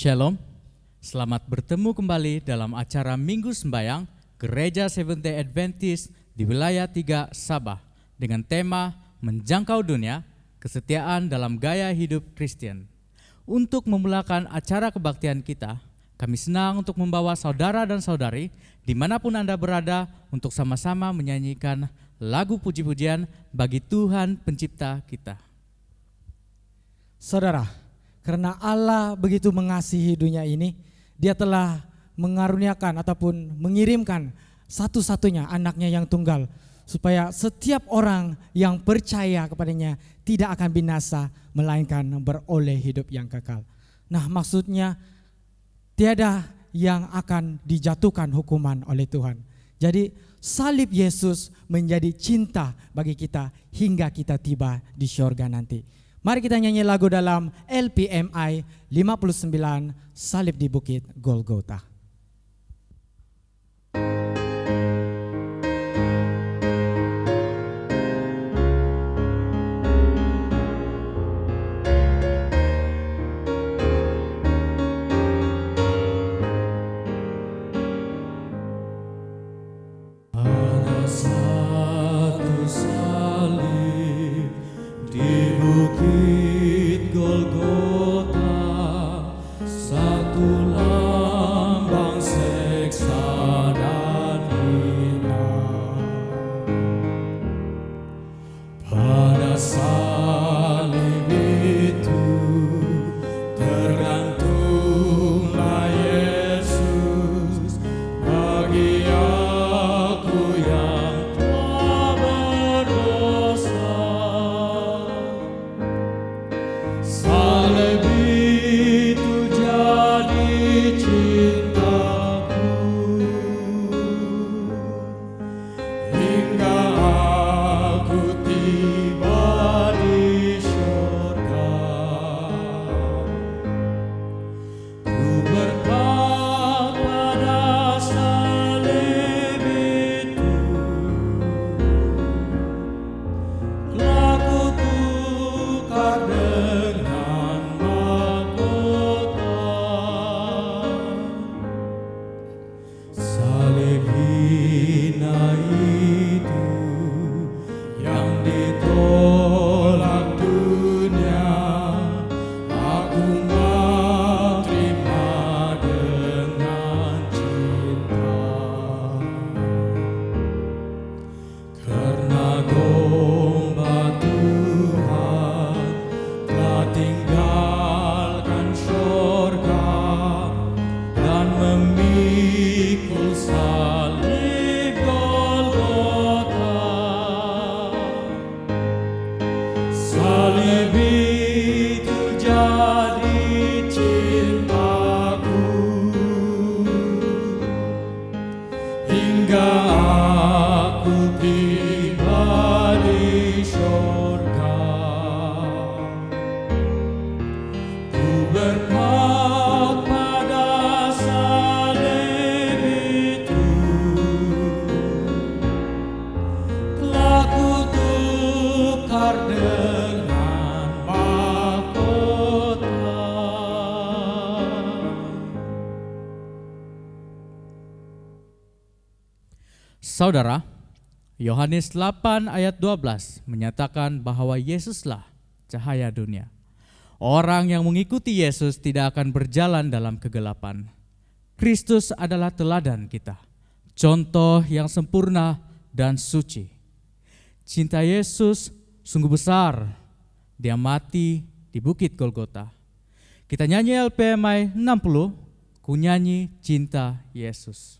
Shalom, selamat bertemu kembali dalam acara Minggu Sembayang Gereja Seventh-day Adventist di wilayah 3 Sabah dengan tema Menjangkau Dunia, Kesetiaan dalam Gaya Hidup Kristen. Untuk memulakan acara kebaktian kita, kami senang untuk membawa saudara dan saudari dimanapun Anda berada untuk sama-sama menyanyikan lagu puji-pujian bagi Tuhan Pencipta kita. Saudara, karena Allah begitu mengasihi dunia ini, Dia telah mengaruniakan ataupun mengirimkan satu-satunya anaknya yang tunggal, supaya setiap orang yang percaya kepadanya tidak akan binasa, melainkan beroleh hidup yang kekal. Nah, maksudnya tiada yang akan dijatuhkan hukuman oleh Tuhan. Jadi salib Yesus menjadi cinta bagi kita hingga kita tiba di syurga nanti. Mari kita nyanyi lagu dalam LPMI 59, Salib di Bukit Golgota. Ada satu salib di Bukit Golgota, satu lambang siksa dan hina. Pada salib itu tergantunglah Yesus bagi aku yang telah berdosa. Salib itu jadi cintaku hingga aku tiba di syurga. Ku berkat pada salib itu, telah kutukar dengan mahkota. Salib hina itu yang ditolak dunia, aku mau terima dengan cinta. Karena domba Tuhan telah tinggalkan syurga dan memikul salib Golgota. Salib itu jadi cintaku hingga aku tiba di syurga. Ku berkat pada salib itu, telah kutukar dengan mahkota. Saudara, Yohanes 8 ayat 12 menyatakan bahwa Yesuslah cahaya dunia. Orang yang mengikuti Yesus tidak akan berjalan dalam kegelapan. Kristus adalah teladan kita, contoh yang sempurna dan suci. Cinta Yesus sungguh besar, Dia mati di Bukit Golgota. Kita nyanyi LPMI 60, ku nyanyi cinta Yesus.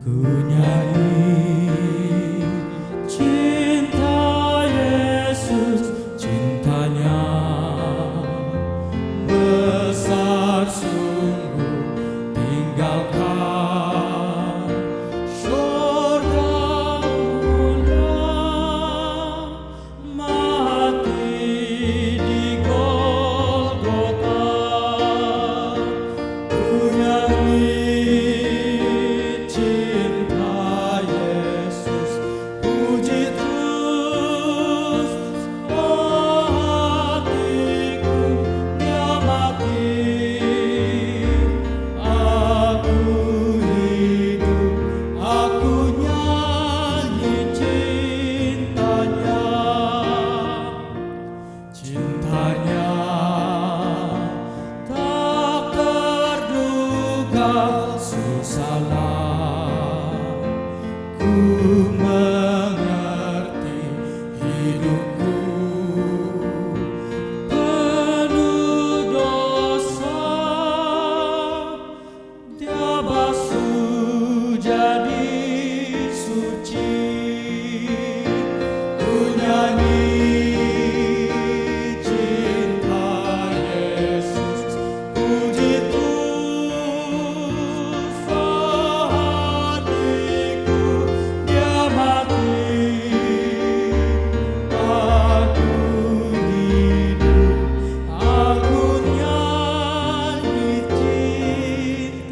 Ku nyanyi cinta Yesus, cintanya besar sungguh, tinggalkan syurga mulia, mati di Golgota. Ku nyanyi ku mengerti hidupku penuh dosa, Dia basuh jadi suci. Ku nyanyi cinta Yesus, puji Tuhan hatiku, Dia mati, aku hidup, aku nyanyi cintanya.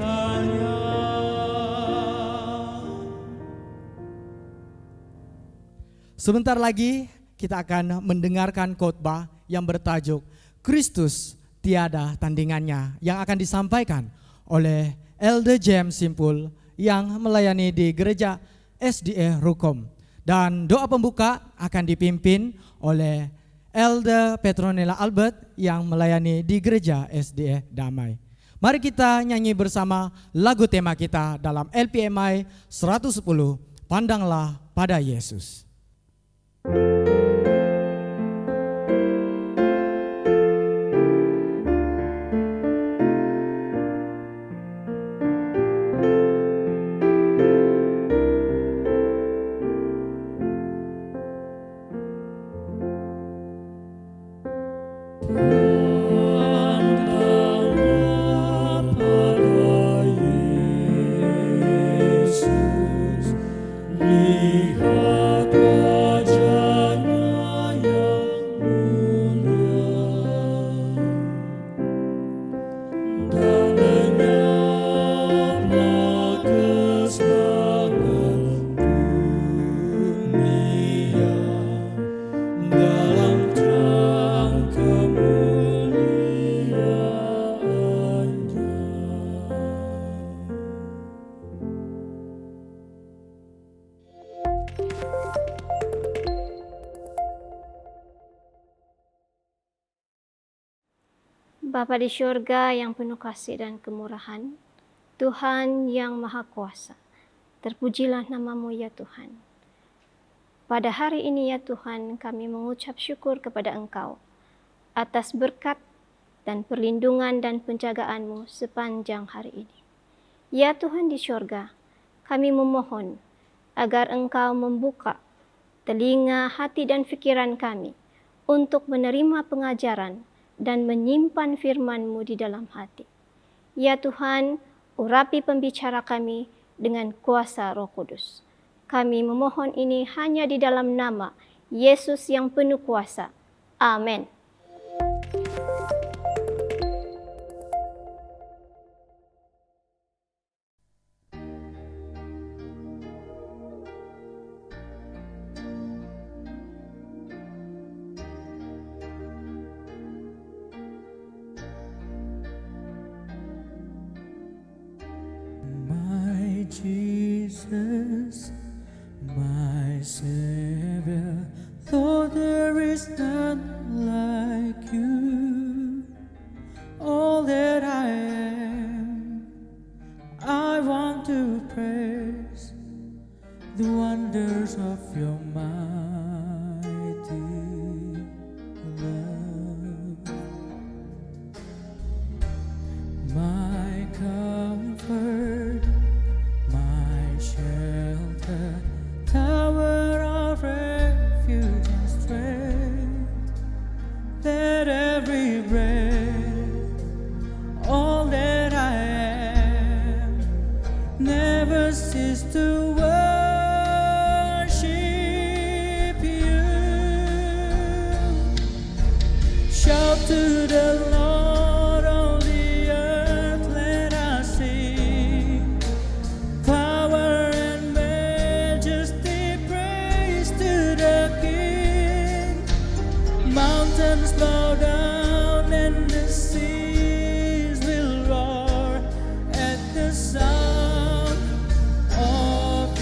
Sebentar lagi kita akan mendengarkan khotbah yang bertajuk Kristus Tiada Tandingannya yang akan disampaikan oleh Elder James Simpul yang melayani di gereja SDA Rukom. Dan doa pembuka akan dipimpin oleh Elder Petronella Albert yang melayani di gereja SDA Damai. Mari kita nyanyi bersama lagu tema kita dalam LPMI 110, Pandanglah pada Yesus. Pandanglah pada Yesus, lihat wajah-Nya yang mulia, dan lenyaplah kesenangan dunia dalam terang kemuliaan-Nya. Bapa di syurga yang penuh kasih dan kemurahan, Tuhan yang Maha Kuasa, terpujilah nama-Mu ya Tuhan. Pada hari ini ya Tuhan, kami mengucap syukur kepada Engkau atas berkat dan perlindungan dan penjagaan-Mu sepanjang hari ini. Ya Tuhan di syurga, kami memohon agar Engkau membuka telinga, hati dan pikiran kami untuk menerima pengajaran dan menyimpan firman-Mu di dalam hati. Ya Tuhan, urapi pembicara kami dengan kuasa Roh Kudus. Kami memohon ini hanya di dalam nama Yesus yang penuh kuasa. Amin. My Jesus, my Savior, Lord, there is none like you. All that I am, I want to praise the wonders of your mighty love. My comfort, my shelter, tower of refuge and strength. Let every breath, all that I am, never cease to worship you. Shout to the Lord, all the earth, let us sing. Power and majesty, praise to the King. Mountains bow down and the seas will roar at the sound of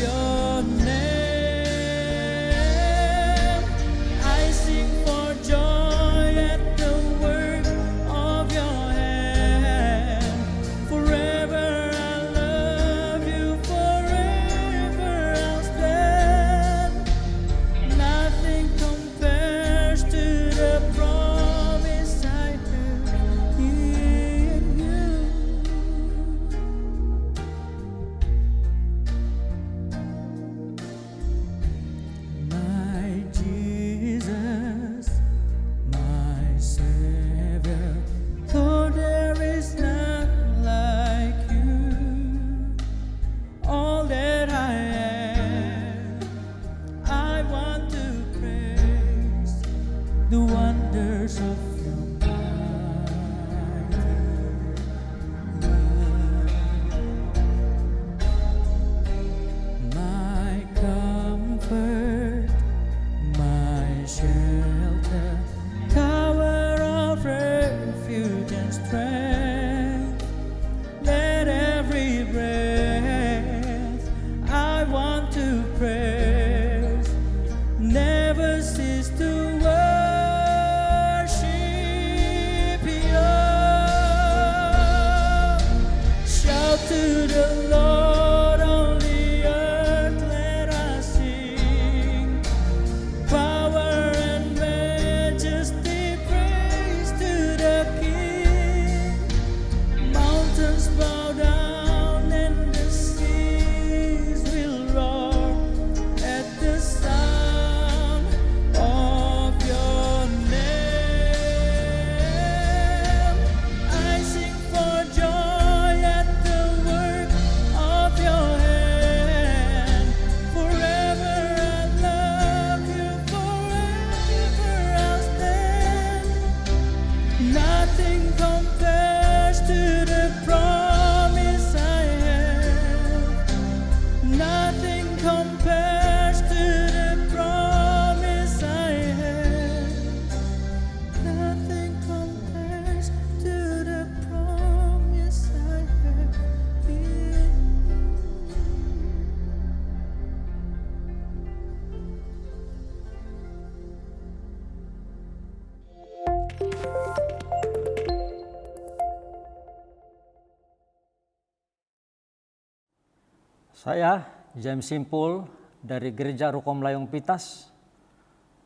Saya James Simpul dari Gereja Rukom Layong Pitas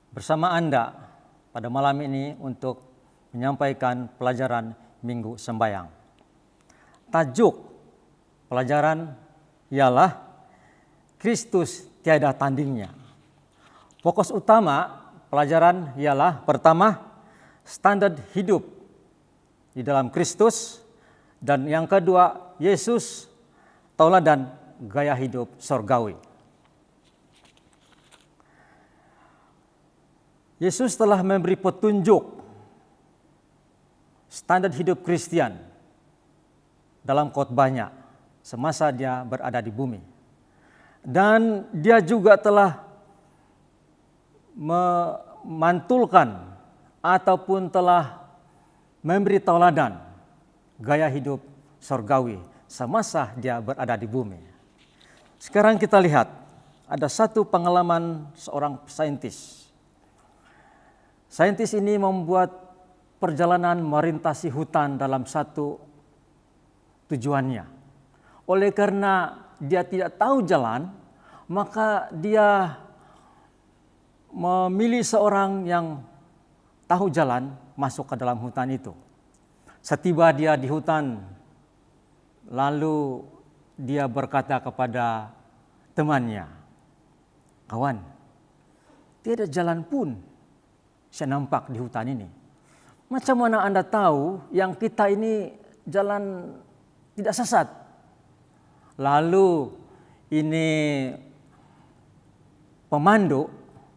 bersama Anda pada malam ini untuk menyampaikan pelajaran Minggu Sembayang. Tajuk pelajaran ialah Kristus tiada tandingnya. Fokus utama pelajaran ialah pertama, standar hidup di dalam Kristus, dan yang kedua, Yesus tauladan gaya hidup sorgawi. Yesus telah memberi petunjuk standar hidup Kristen dalam khotbahnya semasa dia berada di bumi. Dan dia juga telah memantulkan ataupun telah memberi tauladan gaya hidup sorgawi semasa dia berada di bumi. Sekarang kita lihat ada satu pengalaman seorang saintis. Saintis ini membuat perjalanan merintasi hutan dalam satu tujuannya. Oleh karena dia tidak tahu jalan, maka dia memilih seorang yang tahu jalan masuk ke dalam hutan itu. Setiba dia di hutan, lalu dia berkata kepada temannya, "Kawan, tiada jalan pun saya nampak di hutan ini. Macam mana Anda tahu yang kita ini jalan tidak sesat?" Lalu ini pemandu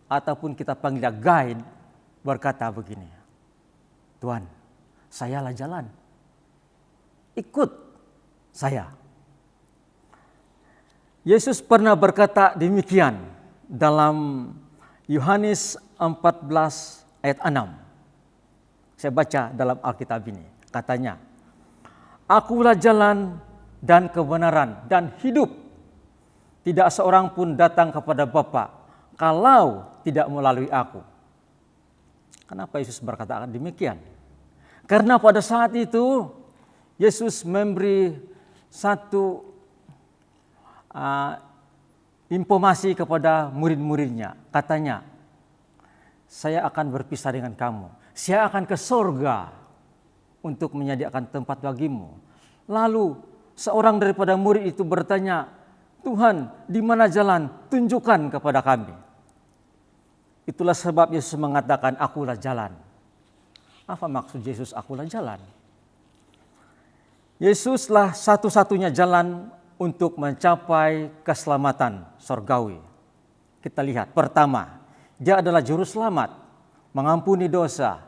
ataupun kita panggil guide berkata begini, "Tuan, sayalah jalan. Ikut saya." Yesus pernah berkata demikian dalam Yohanes 14 ayat 6. Saya baca dalam Alkitab ini. Katanya, "Akulah jalan dan kebenaran dan hidup. Tidak seorang pun datang kepada Bapa kalau tidak melalui aku." Kenapa Yesus berkata demikian? Karena pada saat itu Yesus memberi satu informasi kepada murid-muridnya. Katanya, "Saya akan berpisah dengan kamu. Saya akan ke sorga untuk menyediakan tempat bagimu." Lalu seorang daripada murid itu bertanya, "Tuhan, di mana jalan? Tunjukkan kepada kami." Itulah sebab Yesus mengatakan, "Akulah jalan." Apa maksud Yesus akulah jalan? Yesuslah satu-satunya jalan untuk mencapai keselamatan sorgawi. Kita lihat, pertama, dia adalah juru selamat, mengampuni dosa.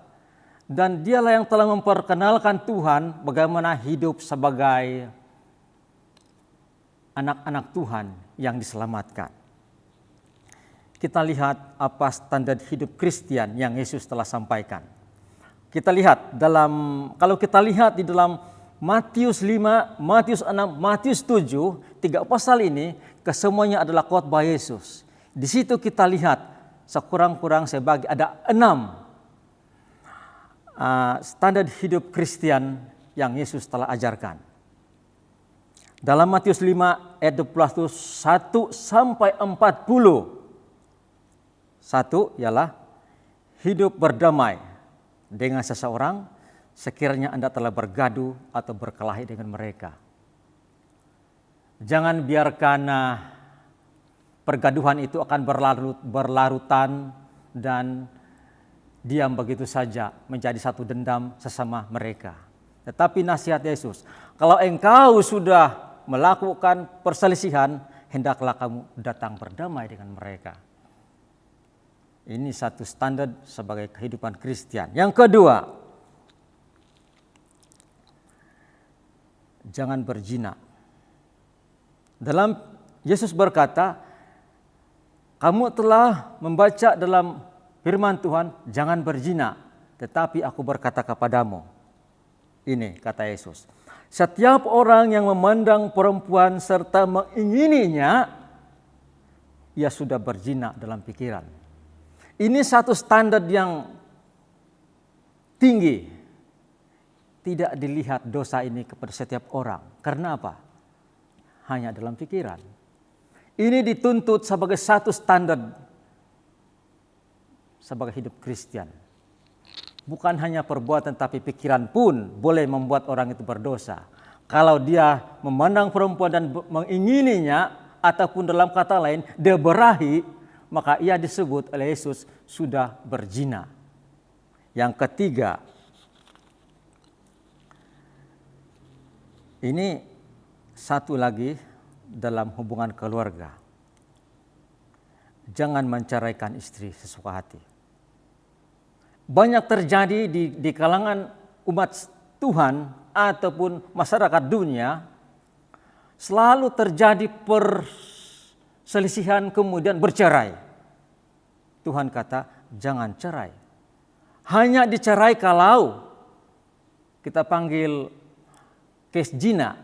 Dan dialah yang telah memperkenalkan Tuhan bagaimana hidup sebagai anak-anak Tuhan yang diselamatkan. Kita lihat apa standar hidup Kristen yang Yesus telah sampaikan. Kita lihat kalau kita lihat di dalam Matius 5, Matius 6, Matius 7, 3 pasal ini kesemuanya adalah khotbah Yesus. Di situ kita lihat sekurang-kurang sebagi ada 6 standar hidup Kristen yang Yesus telah ajarkan. Dalam Matius 5 ayat 21 sampai 40. Satu ialah hidup berdamai dengan seseorang sekiranya Anda telah bergaduh atau berkelahi dengan mereka. Jangan biarkan pergaduhan itu akan berlarutan dan diam begitu saja menjadi satu dendam sesama mereka. Tetapi nasihat Yesus, kalau engkau sudah melakukan perselisihan, hendaklah kamu datang berdamai dengan mereka. Ini satu standar sebagai kehidupan Kristen. Yang kedua, jangan berzina. Dalam Yesus berkata, kamu telah membaca dalam firman Tuhan, jangan berzina. Tetapi aku berkata kepadamu, ini kata Yesus, setiap orang yang memandang perempuan serta mengingininya, ia sudah berzina dalam pikiran. Ini satu standar yang tinggi. Tidak dilihat dosa ini kepada setiap orang. Karena apa? Hanya dalam pikiran. Ini dituntut sebagai satu standar sebagai hidup Kristen. Bukan hanya perbuatan tapi pikiran pun boleh membuat orang itu berdosa. Kalau dia memandang perempuan dan mengingininya, ataupun dalam kata lain dia berahi, maka ia disebut oleh Yesus sudah berzina. Yang ketiga, ini satu lagi dalam hubungan keluarga. Jangan menceraikan istri sesuka hati. Banyak terjadi di kalangan umat Tuhan ataupun masyarakat dunia, selalu terjadi perselisihan kemudian bercerai. Tuhan kata jangan cerai. Hanya dicerai kalau kita panggil case zina.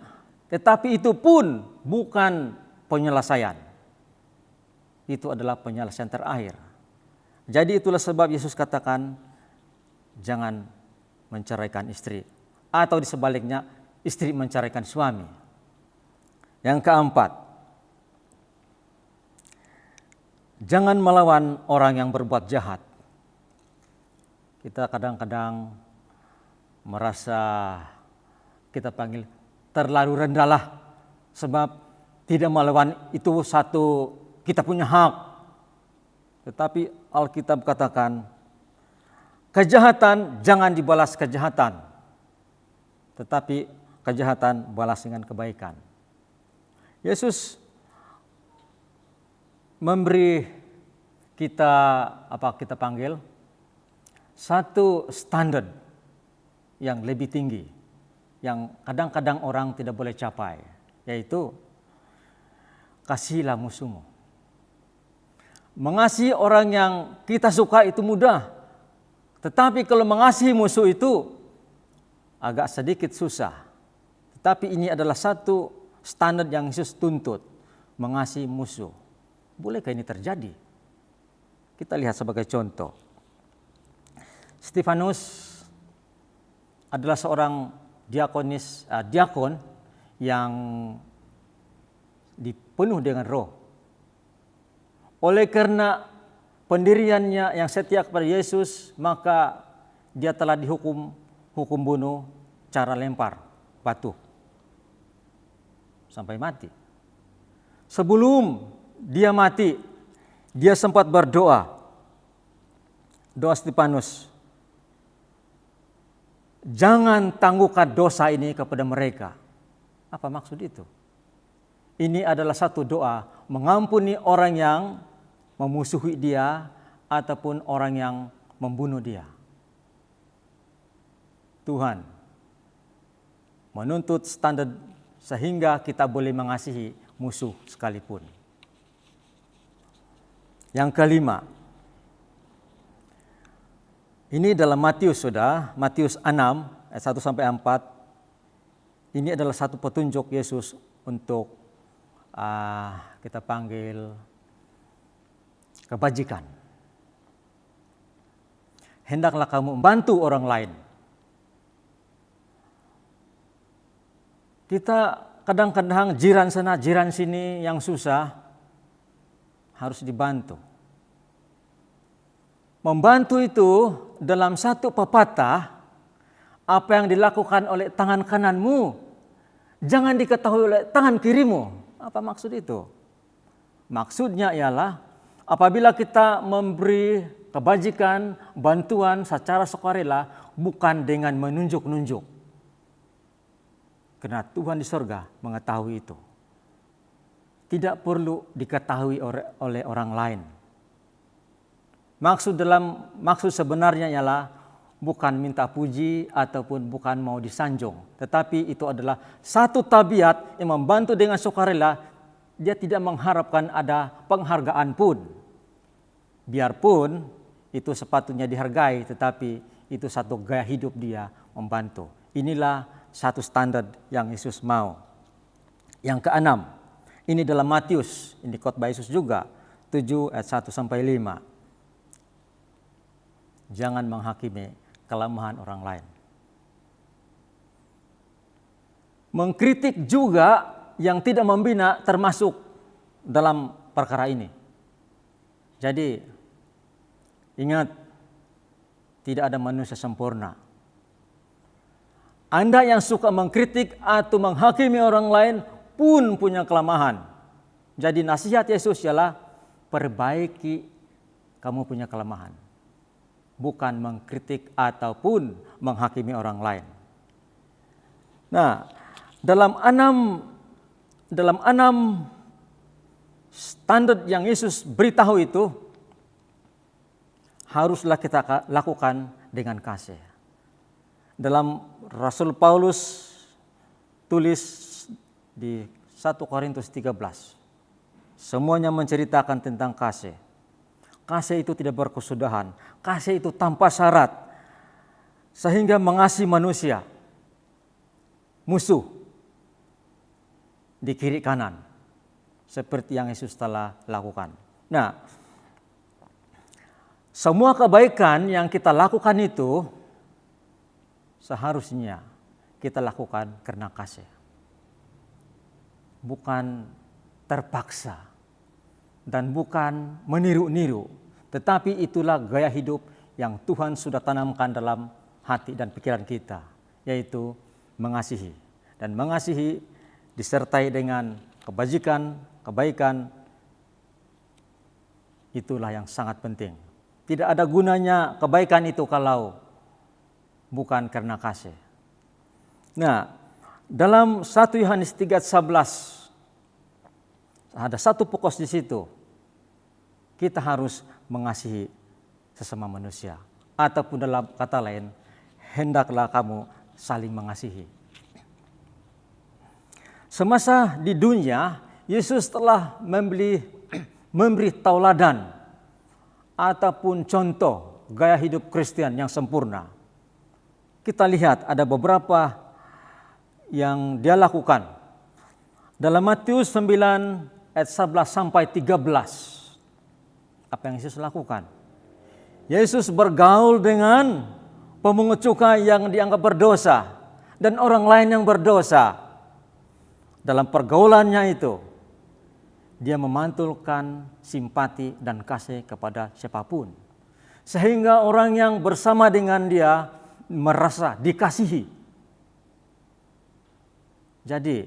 Tetapi itu pun bukan penyelesaian. Itu adalah penyelesaian terakhir. Jadi itulah sebab Yesus katakan jangan menceraikan istri. Atau di sebaliknya istri menceraikan suami. Yang keempat, jangan melawan orang yang berbuat jahat. Kita kadang-kadang merasa kita panggil terlalu rendah lah, sebab tidak melawan itu satu kita punya hak. Tetapi Alkitab katakan kejahatan jangan dibalas kejahatan, tetapi kejahatan balas dengan kebaikan. Yesus memberi kita kita panggil satu standar yang lebih tinggi, yang kadang-kadang orang tidak boleh capai, yaitu kasihilah musuhmu. Mengasihi orang yang kita suka itu mudah, tetapi kalau mengasihi musuh itu agak sedikit susah. Tetapi ini adalah satu standar yang Yesus tuntut, mengasihi musuh. Bolehkah ini terjadi? Kita lihat sebagai contoh. Stefanus adalah seorang diakon yang dipenuh dengan roh. Oleh karena pendiriannya yang setia kepada Yesus, maka dia telah dihukum bunuh cara lempar batu sampai mati. Sebelum dia mati, dia sempat berdoa. Doa Stefanus, jangan tangguhkan dosa ini kepada mereka. Apa maksud itu? Ini adalah satu doa mengampuni orang yang memusuhi dia ataupun orang yang membunuh dia. Tuhan menuntut standar sehingga kita boleh mengasihi musuh sekalipun. Yang kelima, ini dalam Matius Matius 6 ayat 1 sampai 4. Ini adalah satu petunjuk Yesus untuk kita panggil kebajikan. Hendaklah kamu membantu orang lain. Kita kadang-kadang jiran sana, jiran sini yang susah harus dibantu. Membantu itu dalam satu pepatah, apa yang dilakukan oleh tangan kananmu jangan diketahui oleh tangan kirimu. Apa maksud itu? Maksudnya ialah apabila kita memberi kebajikan, bantuan secara sukarela, bukan dengan menunjuk-nunjuk. Karena Tuhan di surga mengetahui itu. Tidak perlu diketahui oleh orang lain. Maksud sebenarnya ialah bukan minta puji ataupun bukan mau disanjung. Tetapi itu adalah satu tabiat yang membantu dengan sukarela. Dia tidak mengharapkan ada penghargaan pun. Biarpun itu sepatutnya dihargai, tetapi itu satu gaya hidup dia membantu. Inilah satu standar yang Yesus mau. Yang keenam, ini dalam Matius, ini khotbah Yesus juga, 7 ayat 1 sampai 5. Jangan menghakimi kelemahan orang lain. Mengkritik juga yang tidak membina termasuk dalam perkara ini. Jadi ingat, tidak ada manusia sempurna. Anda yang suka mengkritik atau menghakimi orang lain pun punya kelemahan. Jadi nasihat Yesus ialah perbaiki kamu punya kelemahan, bukan mengkritik ataupun menghakimi orang lain. Nah, dalam enam standar yang Yesus beritahu itu, haruslah kita lakukan dengan kasih. Dalam Rasul Paulus tulis di 1 Korintus 13, semuanya menceritakan tentang kasih. Kasih itu tidak berkesudahan, kasih itu tanpa syarat, sehingga mengasihi manusia, musuh di kiri kanan, seperti yang Yesus telah lakukan. Nah, semua kebaikan yang kita lakukan itu seharusnya kita lakukan karena kasih, bukan terpaksa dan bukan meniru-niru, tetapi itulah gaya hidup yang Tuhan sudah tanamkan dalam hati dan pikiran kita, yaitu mengasihi. Dan mengasihi disertai dengan kebajikan, kebaikan, itulah yang sangat penting. Tidak ada gunanya kebaikan itu kalau bukan karena kasih. Nah, dalam 1 Yohanes 3:11 ada satu pokok di situ. Kita harus mengasihi sesama manusia, ataupun dalam kata lain, hendaklah kamu saling mengasihi. Semasa di dunia, Yesus telah memberi tauladan ataupun contoh gaya hidup Kristen yang sempurna. Kita lihat ada beberapa yang dia lakukan. Dalam Matius 9 ayat 11 sampai 13. Apa yang Yesus lakukan? Yesus bergaul dengan pemungut cukai yang dianggap berdosa dan orang lain yang berdosa. Dalam pergaulannya itu, dia memantulkan simpati dan kasih kepada siapapun, sehingga orang yang bersama dengan dia merasa dikasihi. Jadi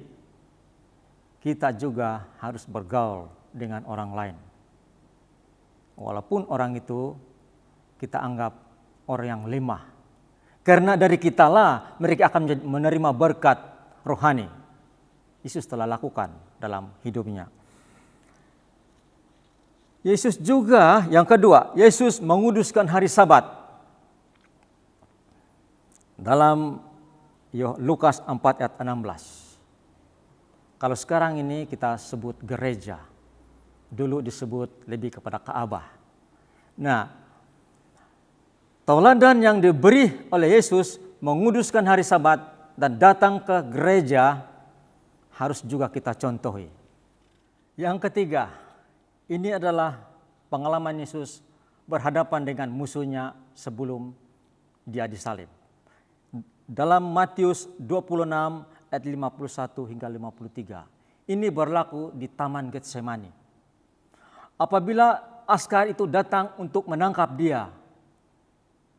kita juga harus bergaul dengan orang lain, walaupun orang itu kita anggap orang yang lemah, karena dari kitalah mereka akan menerima berkat rohani. Yesus telah lakukan dalam hidupnya. Yesus juga, yang kedua, Yesus menguduskan hari Sabat. Dalam Lukas 4 ayat 16. Kalau sekarang ini kita sebut gereja, dulu disebut lebih kepada Ka'bah. Nah, tauladan yang diberi oleh Yesus menguduskan hari Sabat dan datang ke gereja harus juga kita contohi. Yang ketiga, ini adalah pengalaman Yesus berhadapan dengan musuhnya sebelum dia disalib. Dalam Matius 26 ayat 51 hingga 53. Ini berlaku di Taman Getsemani. Apabila askar itu datang untuk menangkap dia,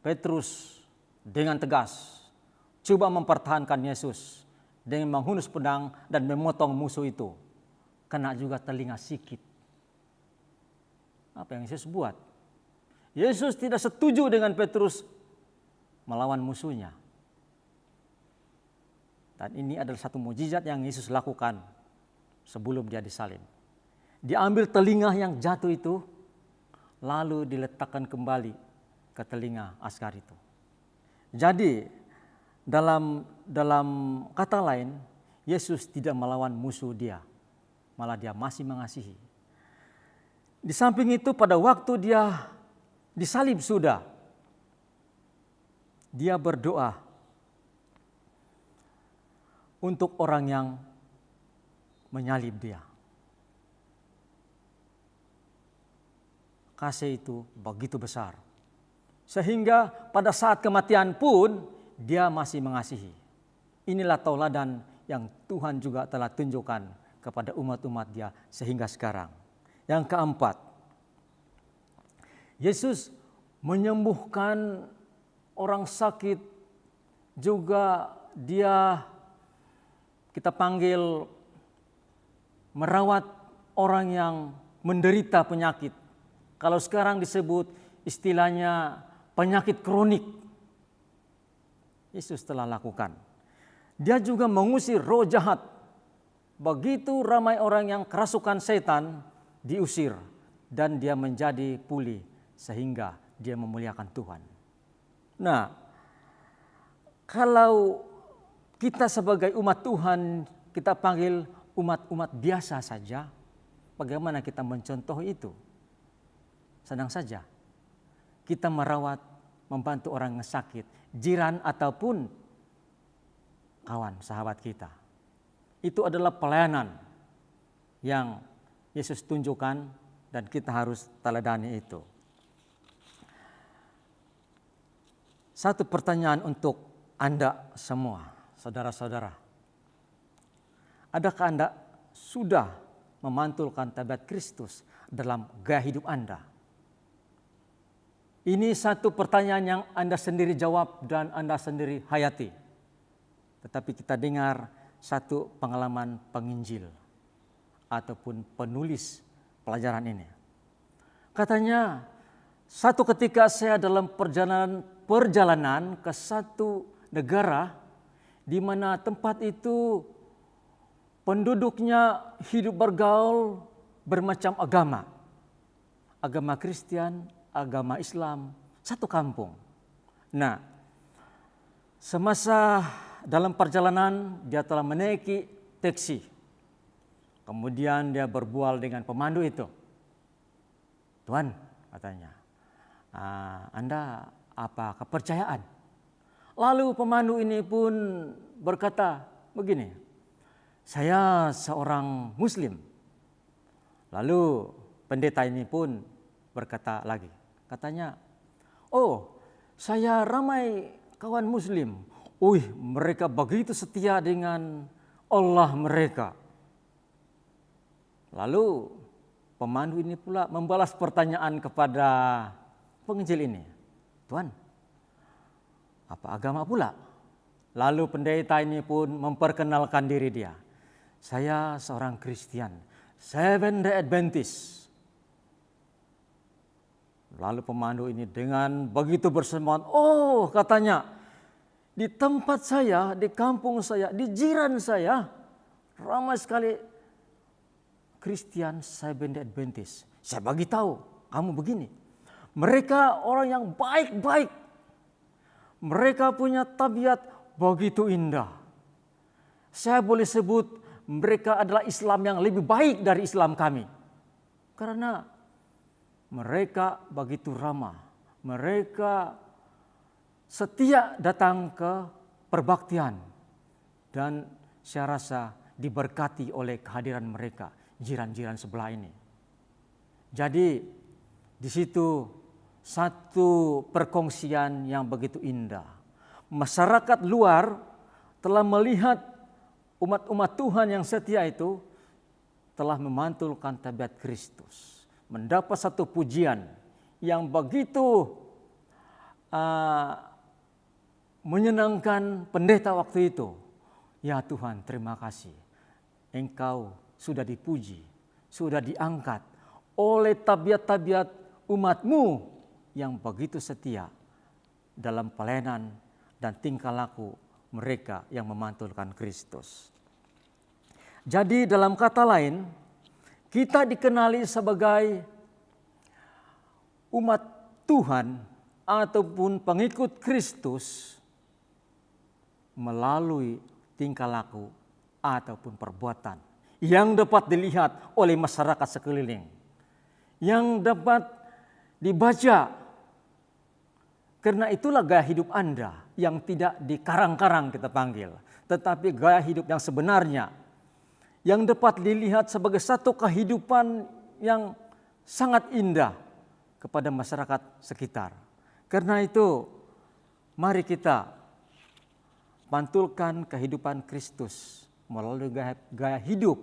Petrus dengan tegas coba mempertahankan Yesus dengan menghunus pedang dan memotong musuh itu. Kena juga telinga sikit. Apa yang Yesus buat? Yesus tidak setuju dengan Petrus melawan musuhnya. Dan ini adalah satu mukjizat yang Yesus lakukan sebelum dia disalib. Diambil telinga yang jatuh itu, lalu diletakkan kembali ke telinga askar itu. Jadi dalam kata lain, Yesus tidak melawan musuh dia, malah dia masih mengasihi. Di samping itu, pada waktu dia disalib sudah, dia berdoa untuk orang yang menyalib dia. Kasih itu begitu besar, sehingga pada saat kematian pun dia masih mengasihi. Inilah tauladan yang Tuhan juga telah tunjukkan kepada umat-umat Dia sehingga sekarang. Yang keempat, Yesus menyembuhkan orang sakit, juga Dia kita panggil merawat orang yang menderita penyakit. Kalau sekarang disebut istilahnya penyakit kronik, Yesus telah lakukan. Dia juga mengusir roh jahat. Begitu ramai orang yang kerasukan setan diusir dan dia menjadi pulih sehingga dia memuliakan Tuhan. Nah, kalau kita sebagai umat Tuhan, kita panggil umat-umat biasa saja, bagaimana kita mencontoh itu? Senang saja. Kita merawat, membantu orang yang sakit, jiran ataupun kawan, sahabat kita. Itu adalah pelayanan yang Yesus tunjukkan dan kita harus teladani itu. Satu pertanyaan untuk Anda semua, saudara-saudara. Adakah Anda sudah memantulkan tabiat Kristus dalam gaya hidup Anda? Ini satu pertanyaan yang Anda sendiri jawab dan Anda sendiri hayati. Tetapi kita dengar satu pengalaman penginjil ataupun penulis pelajaran ini. Katanya, satu ketika saya dalam perjalanan ke satu negara di mana tempat itu penduduknya hidup bergaul bermacam agama. Agama Kristen, agama Islam, satu kampung. Nah, semasa dalam perjalanan dia telah menaiki taksi. Kemudian dia berbual dengan pemandu itu. Tuan, katanya, Anda apa kepercayaan? Lalu pemandu ini pun berkata begini, saya seorang Muslim. Lalu pendeta ini pun berkata lagi, katanya, oh saya ramai kawan Muslim. Mereka begitu setia dengan Allah mereka. Lalu pemandu ini pula membalas pertanyaan kepada penginjil ini. Tuan, apa agama pula? Lalu pendeta ini pun memperkenalkan diri dia. Saya seorang Kristen, Seventh-day Adventist. Lalu pemandu ini dengan begitu bersemangat, katanya, di tempat saya, di kampung saya, di jiran saya, ramai sekali Kristen Seventh-day Adventist. Saya bagi tahu, kamu begini. Mereka orang yang baik-baik. Mereka punya tabiat begitu indah. Saya boleh sebut mereka adalah Islam yang lebih baik dari Islam kami. Karena mereka begitu ramah. Mereka setia datang ke perbaktian. Dan saya rasa diberkati oleh kehadiran mereka, jiran-jiran sebelah ini. Jadi di situ satu perkongsian yang begitu indah. Masyarakat luar telah melihat umat-umat Tuhan yang setia itu telah memantulkan tabiat Kristus. Mendapat satu pujian yang begitu menyenangkan pendeta waktu itu. Ya Tuhan, terima kasih. Engkau sudah dipuji, sudah diangkat oleh tabiat-tabiat umat-Mu yang begitu setia dalam pelayanan dan tingkah laku mereka yang memantulkan Kristus. Jadi dalam kata lain, kita dikenali sebagai umat Tuhan ataupun pengikut Kristus melalui tingkah laku ataupun perbuatan yang dapat dilihat oleh masyarakat sekeliling, yang dapat dibaca. Karena itulah gaya hidup Anda yang tidak dikarang-karang kita panggil, tetapi gaya hidup yang sebenarnya, yang dapat dilihat sebagai satu kehidupan yang sangat indah kepada masyarakat sekitar. Karena itu, mari kita pantulkan kehidupan Kristus melalui gaya hidup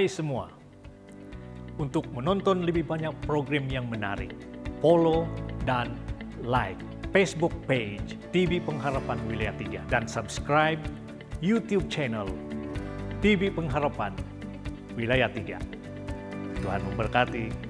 Hai semua, untuk menonton lebih banyak program yang menarik, follow dan like Facebook page TV Pengharapan Wilayah 3 dan subscribe YouTube channel TV Pengharapan Wilayah 3. Tuhan memberkati.